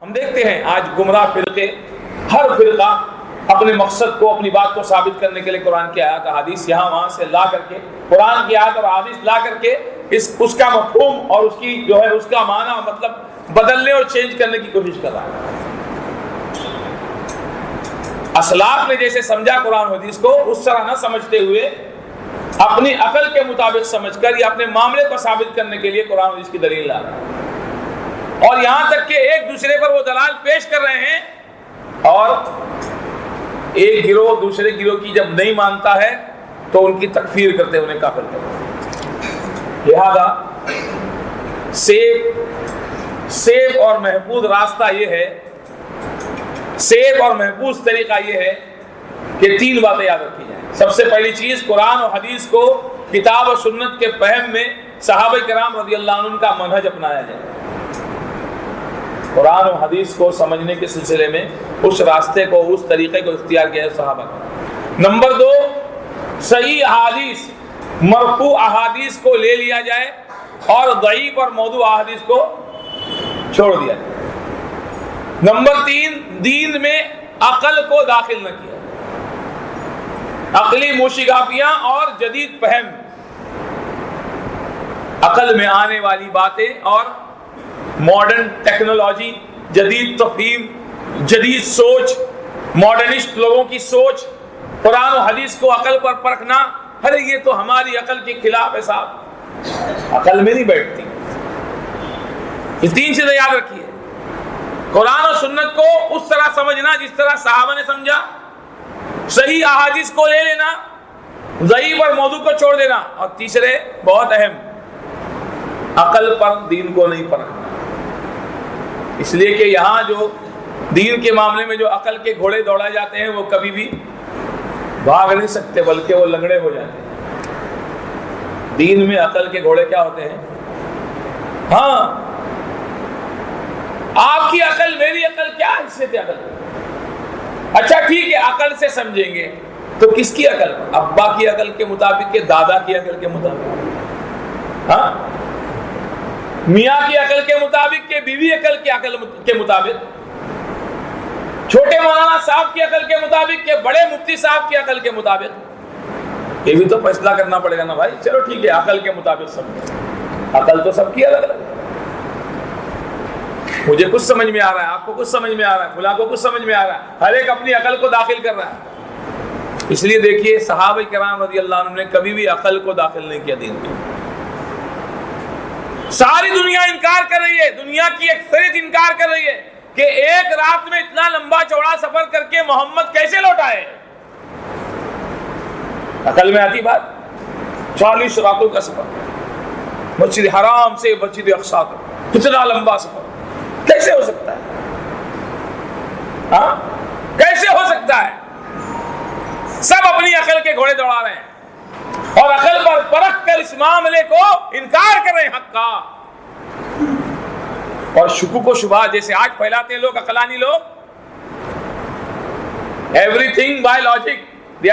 ہم دیکھتے ہیں آج گمراہ فرقے، ہر فرقہ اپنے مقصد کو، اپنی بات کو ثابت کرنے کے لیے قرآن کی آیات احادیث یہاں وہاں سے لا کر کے، قرآن کی آیات اور احادیث لا کر کے اس کا مفہوم اور اس کی جو ہے اس کا معنی مطلب بدلنے اور چینج کرنے کی کوشش کر رہا ہے۔ اسلاف نے جیسے سمجھا قرآن حدیث کو، اس طرح نہ سمجھتے ہوئے اپنی عقل کے مطابق سمجھ کر یا اپنے معاملے کو ثابت کرنے کے لیے قرآن حدیث کی دلیل لا رہا ہے، اور یہاں تک کہ ایک دوسرے پر وہ دلائل پیش کر رہے ہیں، اور ایک گروہ دوسرے گروہ کی جب نہیں مانتا ہے تو ان کی تکفیر کرتے، انہیں کافر کرتے۔ لہذا سیف اور محفوظ راستہ یہ ہے، سیف اور محفوظ طریقہ یہ ہے کہ تین باتیں یاد رکھی جائیں۔ سب سے پہلی چیز، قرآن و حدیث کو کتاب و سنت کے فہم میں صحابہ کرام رضی اللہ عنہ کا منہج اپنایا جائے۔ قرآن و حدیث کو سمجھنے کے سلسلے میں اس راستے کو، اس طریقے کو اختیار کیا ہے صحابہ کا۔ نمبر دو، صحیح احادیث، مرفوع احادیث کو لے لیا جائے اور ضعیف اور موضوع احادیث کو چھوڑ دیا جائے۔ نمبر تین، دین میں عقل کو داخل نہ کیا، عقلی موشگافیاں اور جدید فہم، عقل میں آنے والی باتیں اور ماڈرن ٹیکنالوجی، جدید تفہیم، جدید سوچ، ماڈرنسٹ لوگوں کی سوچ، قرآن و حدیث کو عقل پر پرکھنا، ارے یہ تو ہماری عقل کے خلاف ہے صاحب، عقل میں نہیں بیٹھتی۔ یہ تین چیزیں یاد رکھیے، قرآن و سنت کو اس طرح سمجھنا جس طرح صحابہ نے سمجھا، صحیح احادیث کو لے لینا، ضعیف اور موضوع کو چھوڑ دینا، اور تیسرے بہت اہم، عقل پر دین کو نہیں پرکھنا۔ اس لیے کہ یہاں جو دین کے معاملے میں جو عقل کے گھوڑے دوڑائے جاتے ہیں وہ کبھی بھی بھاگ نہیں سکتے، بلکہ وہ لنگڑے ہو جاتے ہیں۔ دین میں عقل کے گھوڑے کیا ہوتے ہیں؟ ہاں، آپ کی عقل میری عقل کیا حیثیت ہے عقل؟ اچھا ٹھیک ہے، عقل سے سمجھیں گے تو کس کی عقل؟ ابا کی عقل کے مطابق کہ دادا کی عقل کے مطابق؟ ہاں، میاں کی عقل کے مطابق کہ بیوی کی عقل کے مطابق؟ چھوٹے مولانا صاحب کی عقل کے مطابق کہ بڑے مفتی صاحب کی عقل کے مطابق؟ یہ بھی تو فیصلہ کرنا پڑے گا نا بھائی۔ چلو ٹھیک ہے، عقل کے مطابق سمجھیں، عقل تو سب کی الگ الگ ہے۔ مجھے کچھ سمجھ میں آ رہا ہے، آپ کو کچھ سمجھ میں آ رہا ہے، فلاں کو کچھ سمجھ میں آ رہا ہے، ہر ایک اپنی عقل کو داخل کر رہا ہے۔ اس لیے دیکھیے صحابہ کرام رضی اللہ عنہ نے کبھی بھی عقل کو داخل نہیں کیا دین میں۔ ساری دنیا انکار کر رہی ہے، دنیا کی اکثریت انکار کر رہی ہے کہ ایک رات میں اتنا لمبا چوڑا سفر کر کے محمد کیسے لوٹ آئے؟ عقل میں آتی بات؟ 40 راتوں کا سفر، مسجد حرام سے مسجد اقصی تک، اتنا لمبا سفر کیسے ہو سکتا ہے؟ ہاں، کیسے ہو سکتا ہے؟ سب اپنی عقل کے گھوڑے دوڑا رہے ہیں اور عقل پر پرکھ کر اس معاملے کو انکار کر رہے ہیں حق کا، اور شکوک و شبہات جیسے آج پھیلاتے ہیں لوگ، عقلانی لوگ۔ everything by logic, they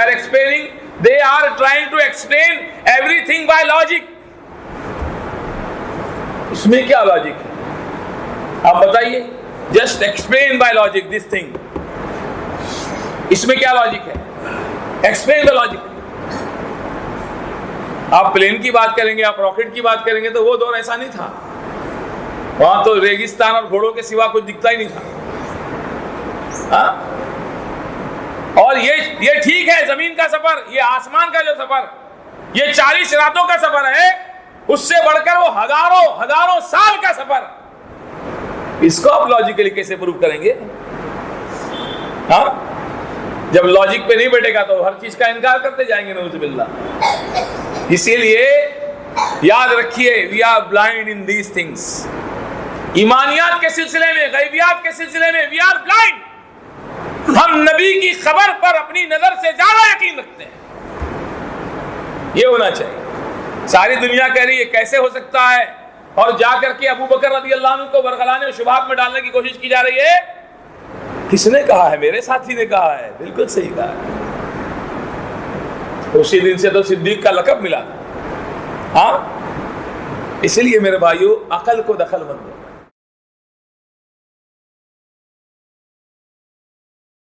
are trying to explain everything by logic۔ اس میں کیا لاجک ہے؟ آپ بتائیے، just explain by logic this thing۔ اس میں کیا لاجک ہے؟ explain the logic۔ آپ پلین کی بات کریں گے، آپ راکٹ کی بات کریں گے تو وہ دور ایسا نہیں تھا، وہاں تو ریگستان اور گھوڑوں کے سوا کچھ دکھتا ہی نہیں تھا۔ اور یہ ٹھیک ہے، زمین کا سفر، یہ آسمان کا جو سفر، یہ 40 راتوں کا سفر ہے، اس سے بڑھ کر وہ ہزاروں سال کا سفر، اس کو آپ لاجیکلی کیسے پروف کریں گے؟ ہاں، جب لاجک پہ نہیں بیٹھے گا تو ہر چیز کا انکار کرتے جائیں گے، نعوذ باللہ۔ اسی لیے یاد رکھیے، we are blind in these things۔ ایمانیات کے سلسلے میں، غیبیات کے سلسلے میں we are blind۔ ہم نبی کی خبر پر اپنی نظر سے زیادہ یقین رکھتے ہیں، یہ ہونا چاہیے۔ ساری دنیا کہہ رہی ہے کیسے ہو سکتا ہے، اور جا کر کے ابو بکر رضی اللہ عنہ کو برگلانے اور شبہات میں ڈالنے کی کوشش کی جا رہی ہے۔ کس نے کہا ہے؟ میرے ساتھی نے کہا ہے، بالکل صحیح کہا ہے۔ اسی دن سے تو صدیق کا لقب ملا۔ ہاں، اس لیے میرے بھائیو، عقل کو دخل مت دو۔